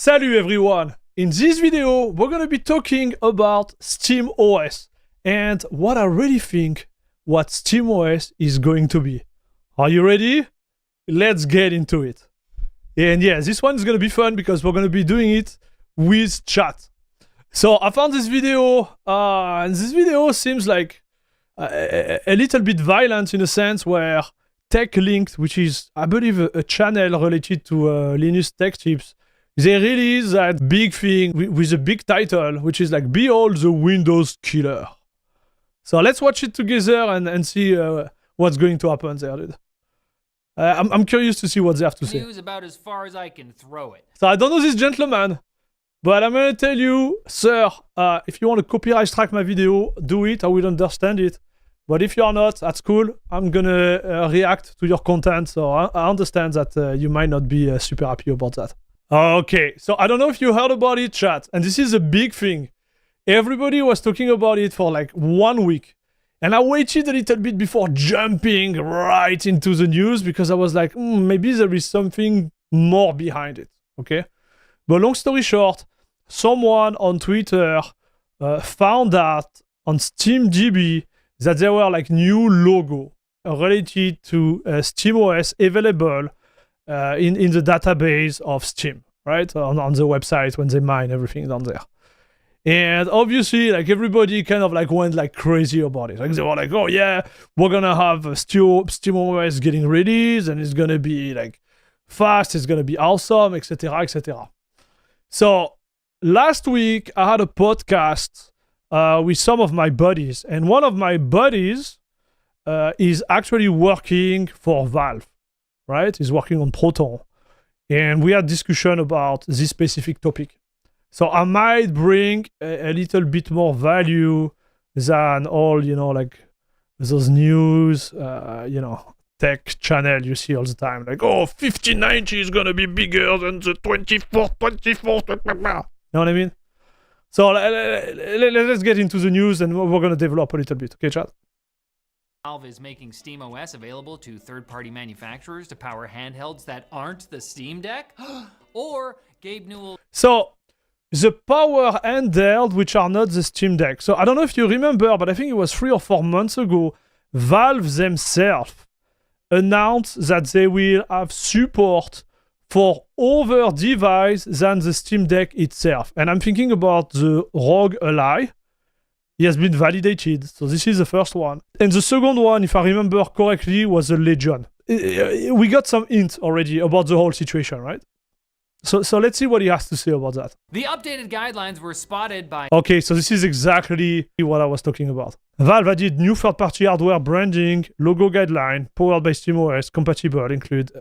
Salut everyone! In this video, we're gonna be talking about SteamOS and what I really think what SteamOS is going to be. Are you ready? Let's get into it. And yeah, this one is gonna be fun because we're gonna be doing it with chat. So I found this video, and this video seems like a little bit violent in a sense where TechLinked, which is, I believe, a channel related to Linux tech tips, they release that big thing with a big title, which is like, Behold the Windows Killer. So let's watch it together and see what's going to happen there, dude. I'm curious to see what they have to say. News about as far as I can throw it. So I don't know this gentleman, but I'm gonna tell you, sir, if you want to copyright strike my video, do it. I will understand it. But if you're not, that's cool. I'm gonna react to your content, so I understand that you might not be super happy about that. Okay, so I don't know if you heard about it, chat, and this is a big thing. Everybody was talking about it for like 1 week, and I waited a little bit before jumping right into the news because I was like, maybe there is something more behind it, okay? But long story short, someone on Twitter found out on SteamDB that there were like new logo related to SteamOS available in the database of Steam, right? On the website when they mine everything down there. And obviously, like, everybody kind of like went like crazy about it. Like, they were like, oh yeah, we're gonna have SteamOS getting released and it's gonna be like fast, it's gonna be awesome, etc, etc. So last week I had a podcast with some of my buddies, and one of my buddies is actually working for Valve, right? He's working on Proton, and we had discussion about this specific topic. So I might bring a little bit more value than all, you know, like those news, you know, tech channel you see all the time. Like, oh, 1590 is gonna be bigger than the 24. You know what I mean? So let's get into the news and we're gonna develop a little bit. Okay, chat? Valve is making SteamOS available to third-party manufacturers to power handhelds that aren't the Steam Deck? Or Gabe Newell... So, the power handheld which are not the Steam Deck. So I don't know if you remember, but I think it was 3 or 4 months ago, Valve themselves announced that they will have support for other devices than the Steam Deck itself. And I'm thinking about the ROG Ally. He has been validated, so this is the first one. And the second one, if I remember correctly, was the Legion. We got some hint already about the whole situation, right? So let's see what he has to say about that. The updated guidelines were spotted by... Okay, so this is exactly what I was talking about. Valve added new third-party hardware branding, logo guideline, powered by SteamOS, compatible, include...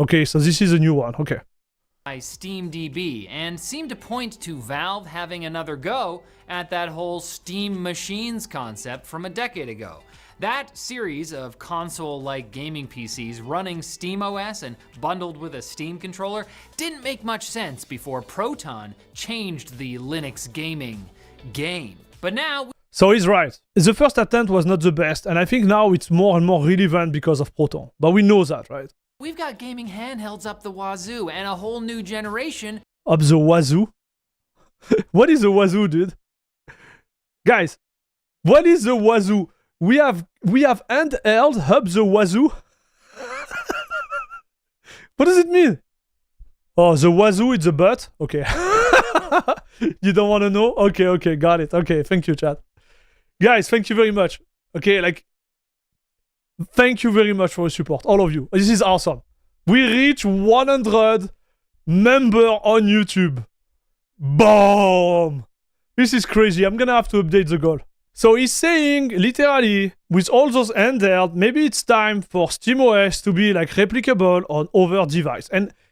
Okay, so this is a new one, okay. By SteamDB, and seemed to point to Valve having another go at that whole Steam Machines concept from a decade ago. That series of console-like gaming PCs running SteamOS and bundled with a Steam controller didn't make much sense before Proton changed the Linux gaming game. But now... So he's right. The first attempt was not the best, and I think now it's more and more relevant because of Proton. But we know that, right? We've got gaming handhelds up the wazoo and a whole new generation... Up the wazoo? What is the wazoo, dude? Guys, what is the wazoo? We have handheld up the wazoo? What does it mean? Oh, the wazoo is the butt? Okay. You don't want to know? Okay, got it. Okay, thank you, chat. Guys, thank you very much. Okay, like... Thank you very much for your support, all of you. This is awesome. We reach 100 members on YouTube. Boom! This is crazy. I'm gonna have to update the goal. So he's saying, literally, with all those handheld, maybe it's time for SteamOS to be like replicable on other devices.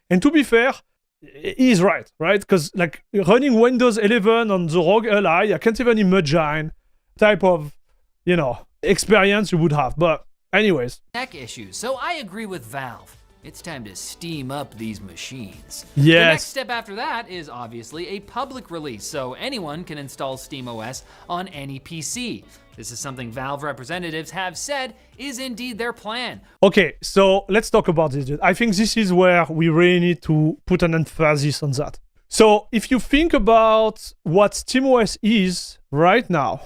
And to be fair, he's right? Because like running Windows 11 on the ROG Ally, I can't even imagine type of, you know, experience you would have. But anyways. Tech issues. So I agree with Valve. It's time to steam up these machines. Yes. The next step after that is obviously a public release, so anyone can install SteamOS on any PC. This is something Valve representatives have said is indeed their plan. Okay, so let's talk about this. I think this is where we really need to put an emphasis on that. So if you think about what SteamOS is right now,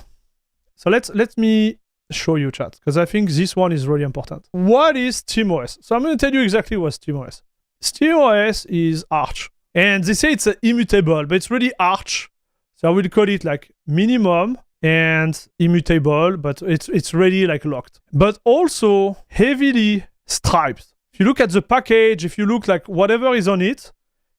so let me show you, chat, because I think this one is really important. What is SteamOS? So I'm going to tell you exactly what SteamOS. SteamOS is Arch, and they say it's immutable, but it's really Arch. So I will call it like minimum and immutable, but it's really like locked. But also heavily striped. If you look at the package, if you look like whatever is on it,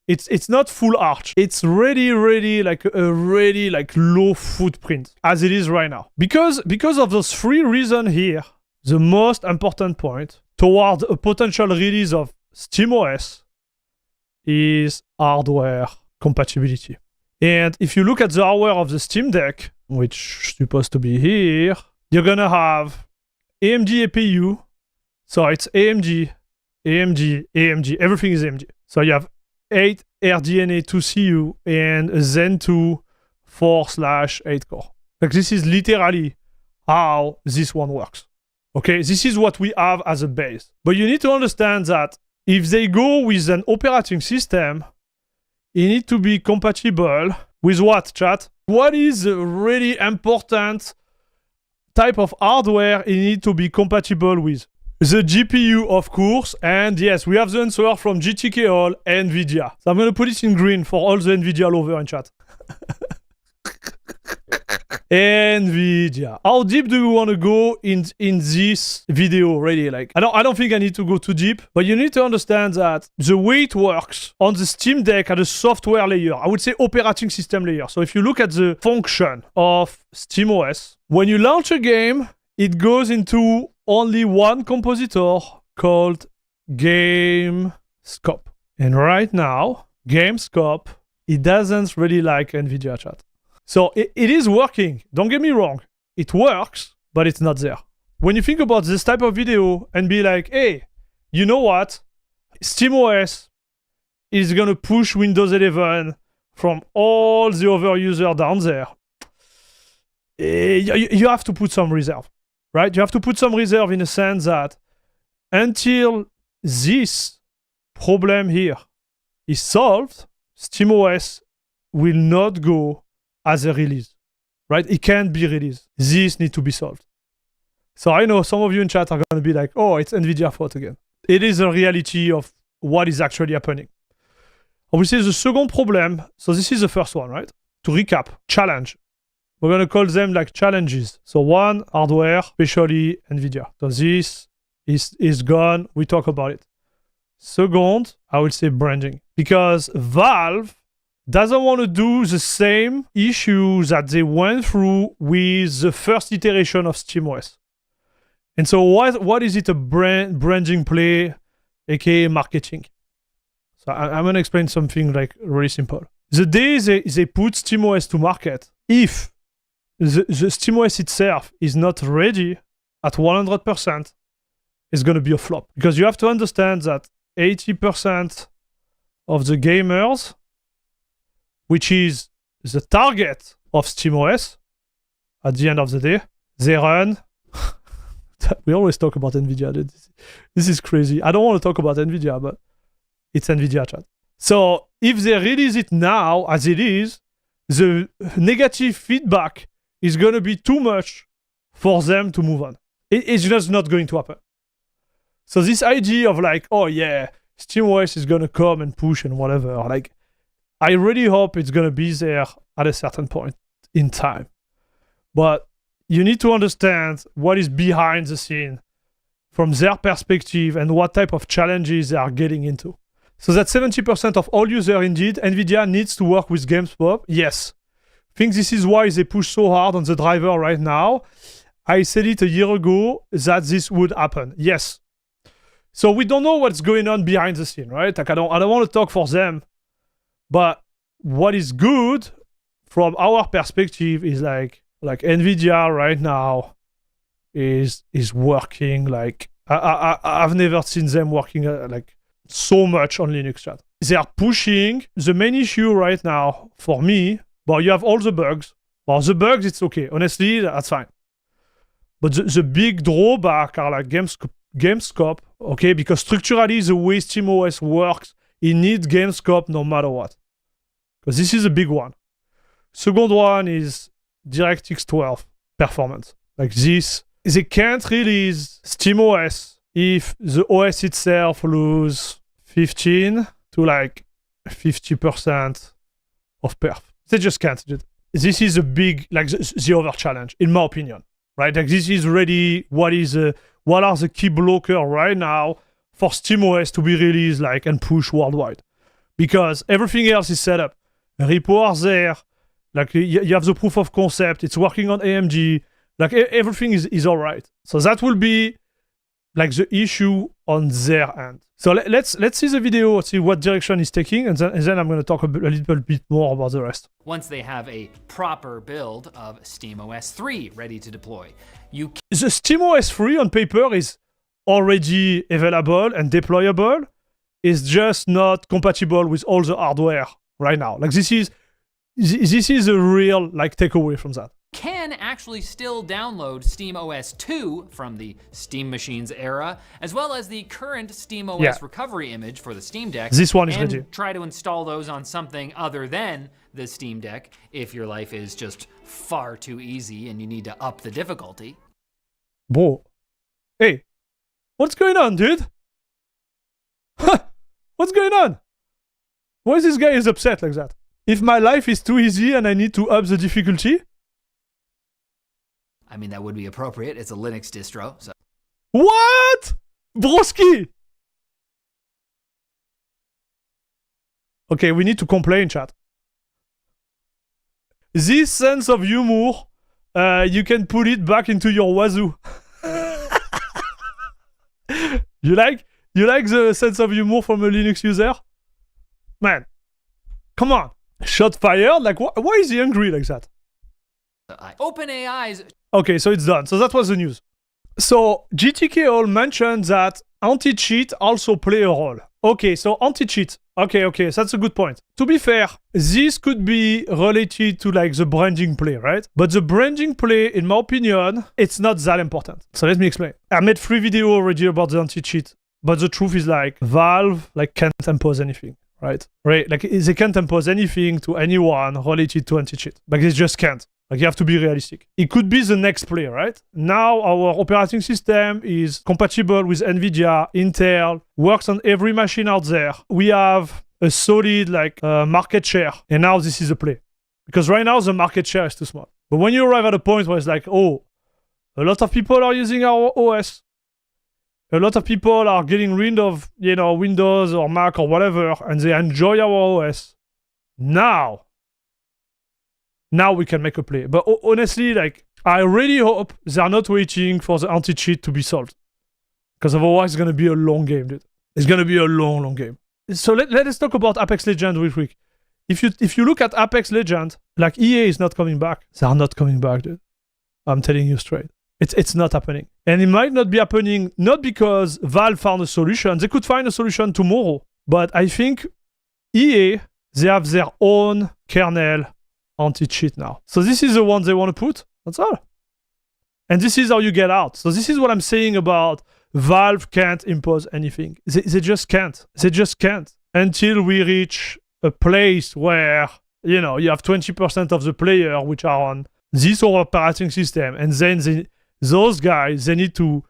it's not full Arch. It's really like a really like low footprint as it is right now. Because of those three reasons here, the most important point toward a potential release of SteamOS is hardware compatibility. And if you look at the hardware of the Steam Deck, which is supposed to be here, you're gonna have AMD APU. So it's AMD, everything is AMD. So you have 8 RDNA 2CPU and a Zen 2 4/8 core. Like this is literally how this one works. Okay, this is what we have as a base. But you need to understand that if they go with an operating system, it needs to be compatible with what, chat? What is a really important type of hardware it needs to be compatible with? The GPU, of course, and yes, we have the answer from GTKL, NVIDIA. So I'm going to put it in green for all the NVIDIA lovers in chat. NVIDIA. How deep do we want to go in this video, really? Like, I don't think I need to go too deep, but you need to understand that the way it works on the Steam Deck at a software layer, I would say operating system layer. So if you look at the function of SteamOS, when you launch a game, it goes into only one compositor called GameScope. And right now, GameScope, it doesn't really like NVIDIA, chat. So it is working. Don't get me wrong. It works, but it's not there. When you think about this type of video and be like, hey, you know what? SteamOS is going to push Windows 11 from all the other users down there. You have to put some reserve, right? You have to put some reserve in the sense that until this problem here is solved, SteamOS will not go as a release, right? It can't be released. This needs to be solved. So I know some of you in chat are going to be like, oh, it's NVIDIA fault again. It is a reality of what is actually happening. I will say the second problem, so this is the first one, right? To recap, challenge. We're going to call them like challenges. So one, hardware, especially NVIDIA. So this is gone. We talk about it. Second, I will say branding. Because Valve doesn't want to do the same issue that they went through with the first iteration of SteamOS. And so what is it a branding play, aka marketing? So I'm going to explain something like really simple. The day they put SteamOS to market, if the SteamOS itself is not ready at 100%, it's going to be a flop. Because you have to understand that 80% of the gamers, which is the target of SteamOS, at the end of the day, they run... We always talk about NVIDIA. This is crazy. I don't want to talk about NVIDIA, but it's NVIDIA, chat. So if they release it now, as it is, the negative feedback is going to be too much for them to move on. It's just not going to happen. So this idea of like, oh yeah, SteamOS is going to come and push and whatever, like, I really hope it's going to be there at a certain point in time. But you need to understand what is behind the scene from their perspective and what type of challenges they are getting into. So that 70% of all users, indeed, NVIDIA needs to work with GameScope. Yes. I think this is why they push so hard on the driver right now. I said it a year ago that this would happen. Yes. So we don't know what's going on behind the scene, right? Like I don't want to talk for them. But what is good from our perspective is like NVIDIA right now is working like I've never seen them working like so much on Linux, chat. They are pushing. The main issue right now for me, well, you have all the bugs. Well, the bugs, it's okay. Honestly, that's fine. But the big drawback are like GameScope, okay? Because structurally, the way SteamOS works, it needs GameScope no matter what. because this is a big one. Second one is DirectX 12 performance. Like this, they can't release SteamOS if the OS itself lose 15 to like 50% of perf. They just can't do it. This is a big, like the other challenge, in my opinion, right? Like this is really what are the key blocker right now for SteamOS to be released like and push worldwide, because everything else is set up. Repo are there, like you have the proof of concept. It's working on AMD. Like everything is all right. So that will be like the issue on their end. So let's see the video, see what direction it's taking, and then I'm going to talk a little bit more about the rest. Once they have a proper build of SteamOS 3 ready to deploy, the SteamOS 3 on paper is already available and deployable. It's just not compatible with all the hardware right now. Like this is a real like takeaway from that. Can actually still download SteamOS 2 from the Steam Machines era, as well as the current SteamOS recovery image for the Steam Deck. This one is and ready. Try to install those on something other than the Steam Deck if your life is just far too easy and you need to up the difficulty. Bro, hey, what's going on, dude? What's going on? Why is this guy is upset like that? If my life is too easy and I need to up the difficulty? I mean, that would be appropriate. It's a Linux distro, so. What? Broski! Okay, we need to complain, chat. This sense of humor, you can put it back into your wazoo. You like the sense of humor from a Linux user? Man, come on. Shot fired? Like, why is he angry like that? OpenAI's... Okay, so it's done. So that was the news. So GTKL mentioned that anti-cheat also play a role. Okay, so anti-cheat. Okay, so that's a good point. To be fair, this could be related to like the branding play, right? But the branding play, in my opinion, it's not that important. So let me explain. I made 3 videos already about the anti-cheat, but the truth is like Valve like can't impose anything, right? Right? Like they can't impose anything to anyone related to anti-cheat. Like they just can't. Like, you have to be realistic. It could be the next play, right? Now, our operating system is compatible with NVIDIA, Intel, works on every machine out there. We have a solid, like, market share. And now this is a play. Because right now, the market share is too small. But when you arrive at a point where it's like, oh, a lot of people are using our OS. A lot of people are getting rid of, Windows or Mac or whatever, and they enjoy our OS. Now we can make a play. But honestly, like, I really hope they're not waiting for the anti-cheat to be solved. Because otherwise it's going to be a long game, dude. It's going to be a long game. So let us talk about Apex Legends real quick. If you look at Apex Legends, like EA is not coming back. They are not coming back, dude. I'm telling you straight. It's not happening. And it might not be happening, not because Valve found a solution. They could find a solution tomorrow. But I think EA, they have their own kernel anti-cheat now. So this is the one they want to put. That's all. And this is how you get out. So this is what I'm saying about Valve can't impose anything. They just can't. They just can't. Until we reach a place where, you have 20% of the player which are on this operating system. And then those guys, they need to,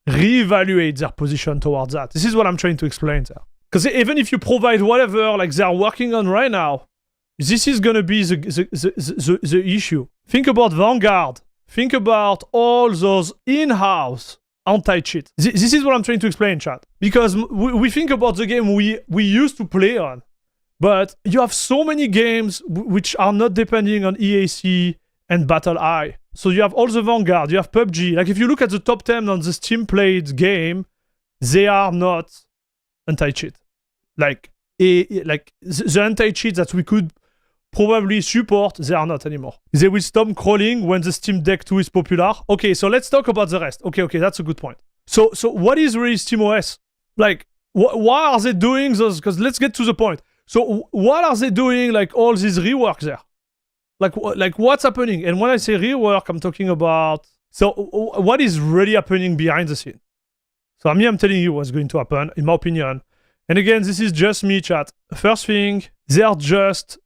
reevaluate their position towards that. This is what I'm trying to explain there. Because even if you provide whatever, like they're working on right now, this is going to be the issue. Think about Vanguard. Think about all those in-house anti-cheat. This is what I'm trying to explain, chat. Because we think about the game we used to play on. But you have so many games which are not depending on EAC and BattleEye. So you have all the Vanguard. You have PUBG. Like if you look at the top 10 on the Steam played game, they are not anti-cheat. Like the anti-cheat that we could probably support, they are not anymore. They will stop crawling when the Steam Deck 2 is popular. Okay, so let's talk about the rest. Okay, that's a good point. So what is really SteamOS? Like, why are they doing those? Because let's get to the point. So what are they doing, like, all these rework there? Like what's happening? And when I say rework, I'm talking about... So what is really happening behind the scene? So I'm telling you what's going to happen, in my opinion. And again, this is just me, chat. First thing, they are just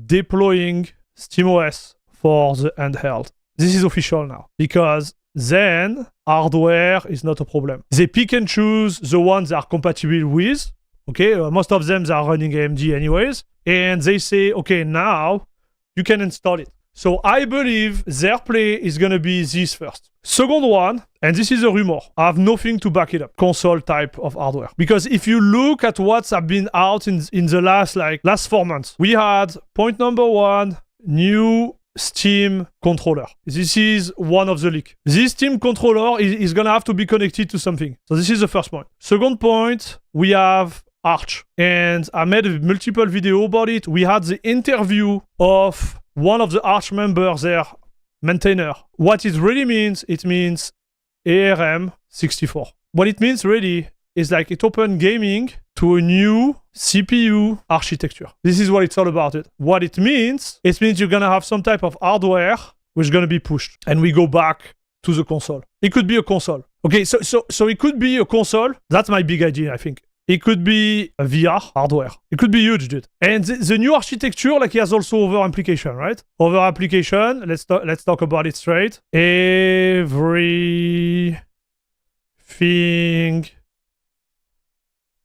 deploying SteamOS for the handheld. This is official now, because then hardware is not a problem. They pick and choose the ones that are compatible with. Okay, most of them are running AMD anyways. And they say, okay, now you can install it. So I believe their play is going to be this first. Second one, and this is a rumor, I have nothing to back it up, console type of hardware. Because if you look at what's been out in the last 4 months, we had point number one, new Steam controller. This is one of the leaks. This Steam controller is going to have to be connected to something. So this is the first point. Second point, we have Arch. And I made a multiple video about it. We had the interview of one of the Arch members there, maintainer. What it really means, it means ARM 64. What it means really is like it opened gaming to a new CPU architecture. This is what it's all about it. What it means you're gonna have some type of hardware which is gonna be pushed. And we go back to the console. It could be a console. Okay, so it could be a console. That's my big idea, I think. It could be a VR hardware. It could be huge, dude. And the new architecture, like, he has also over application, right? Over application, let's talk about it straight. Everything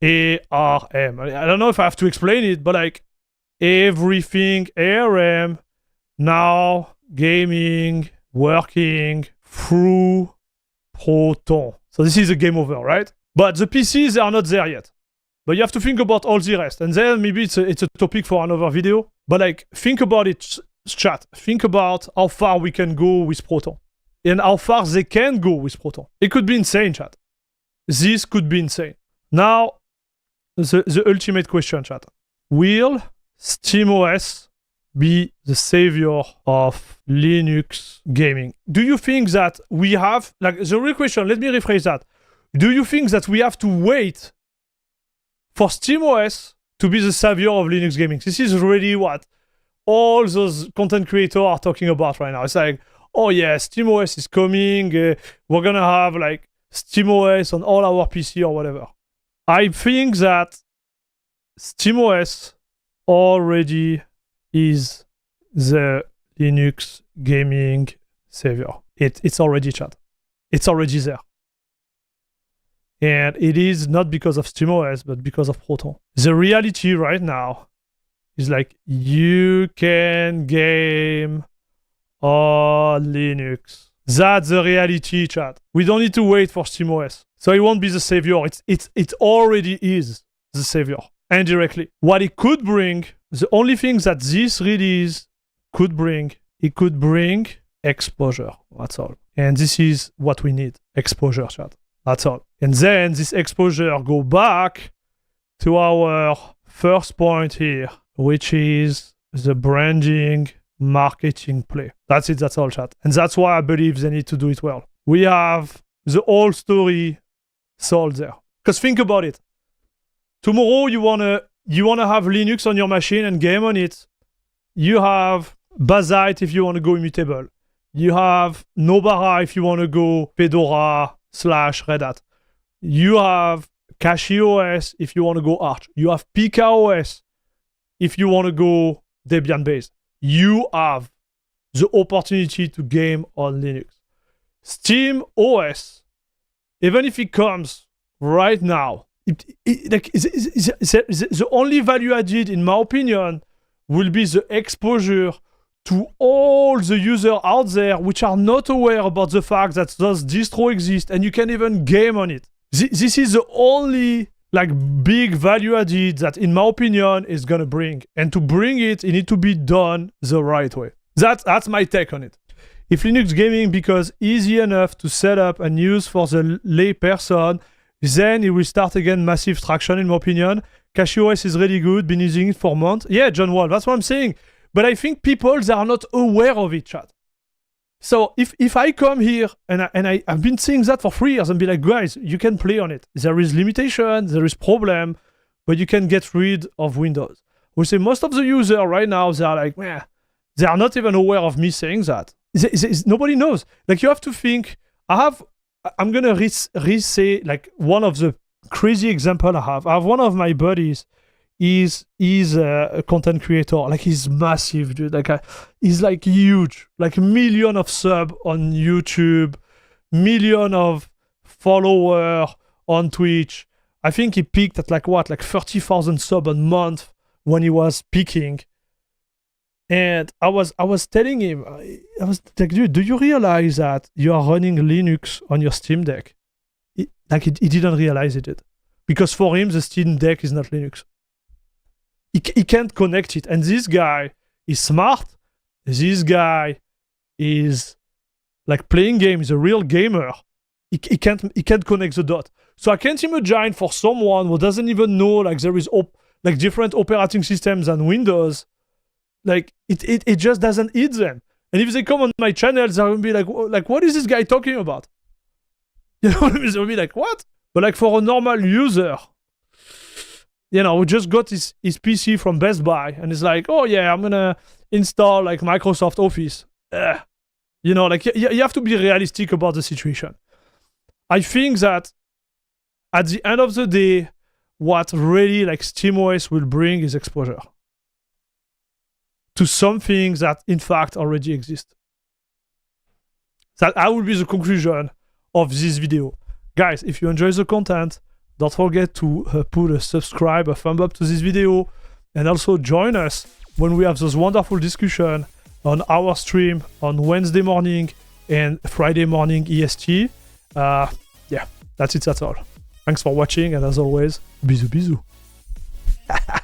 ARM. I don't know if I have to explain it, but like everything ARM, now gaming, working through Proton. So this is a game over, right? But the PCs are not there yet. But you have to think about all the rest. And then maybe it's a topic for another video. But like, think about it, chat. Think about how far we can go with Proton. And how far they can go with Proton. It could be insane, chat. This could be insane. Now, the ultimate question, chat. Will SteamOS be the savior of Linux gaming? Do you think that we have... Like, the real question, let me rephrase that. Do you think that we have to wait for SteamOS to be the savior of Linux gaming? This is really what all those content creators are talking about right now. It's like, oh yeah, SteamOS is coming. We're going to have like SteamOS on all our PC or whatever. I think that SteamOS already is the Linux gaming savior. It's already, chat. It's already there. And it is not because of SteamOS, but because of Proton. The reality right now is like, you can game on Linux. That's the reality, chat. We don't need to wait for SteamOS. So it won't be the savior. It already is the savior, indirectly. What it could bring, the only thing that this release could bring, it could bring exposure. That's all. And this is what we need. Exposure, chat. That's all. And then this exposure go back to our first point here, which is the branding marketing play. That's it. That's all, chat. And that's why I believe they need to do it well. We have the whole story sold there. Because think about it. Tomorrow you wanna have Linux on your machine and game on it. You have Bazzite if you want to go immutable. You have Nobara if you want to go Fedora / Red Hat. You have CachyOS if you want to go Arch. You have PKOS if you want to go Debian based. You have the opportunity to game on Linux. SteamOS, even if it comes right now, the only value added, in my opinion, will be the exposure to all the users out there which are not aware about the fact that those distros exist and you can even game on it. This is the only big value added that, in my opinion, is gonna bring. And to bring it, it needs to be done the right way. That's my take on it. If Linux gaming becomes easy enough to set up and use for the lay person, then it will start again massive traction, in my opinion. CachyOS is really good, been using it for months. Yeah, John Wall, that's what I'm saying. But I think people, they are not aware of it, chat. So if I come here and I've been saying that for 3 years and be like, guys, you can play on it. There is limitation, there is problem, but you can get rid of Windows. We say most of the users right now, they are like, meh, they are not even aware of me saying that. Nobody knows. Like, you have to think, I'm going to re-say like one of the crazy example I have. One of my buddies. He's a content creator. Like, he's massive, dude. Like, he's like huge. Like, million of sub on YouTube, million of follower on Twitch. I think he peaked at like 30,000 sub a month when he was peaking. And I was telling him, I was like, dude, do you realize that you are running Linux on your Steam Deck? He didn't realize it. Because for him, the Steam Deck is not Linux. He can't connect it. And this guy is smart. This guy is like playing games, he's a real gamer. He can't connect the dot. So I can't imagine for someone who doesn't even know like there is like different operating systems and Windows, like it just doesn't hit them. And if they come on my channel, they're gonna be like what is this guy talking about? You know what I mean? They'll be like, what? But like for a normal user, you know, who just got his PC from Best Buy and is like, oh yeah, I'm gonna install like Microsoft Office. You know, like you have to be realistic about the situation. I think that at the end of the day, what really like SteamOS will bring is exposure to some things that in fact already exist. That will be the conclusion of this video. Guys, if you enjoy the content, don't forget to put a subscribe, a thumb up to this video, and also join us when we have those wonderful discussions on our stream on Wednesday morning and Friday morning EST. Yeah, that's it, that's all. Thanks for watching, and as always, bisous bisous.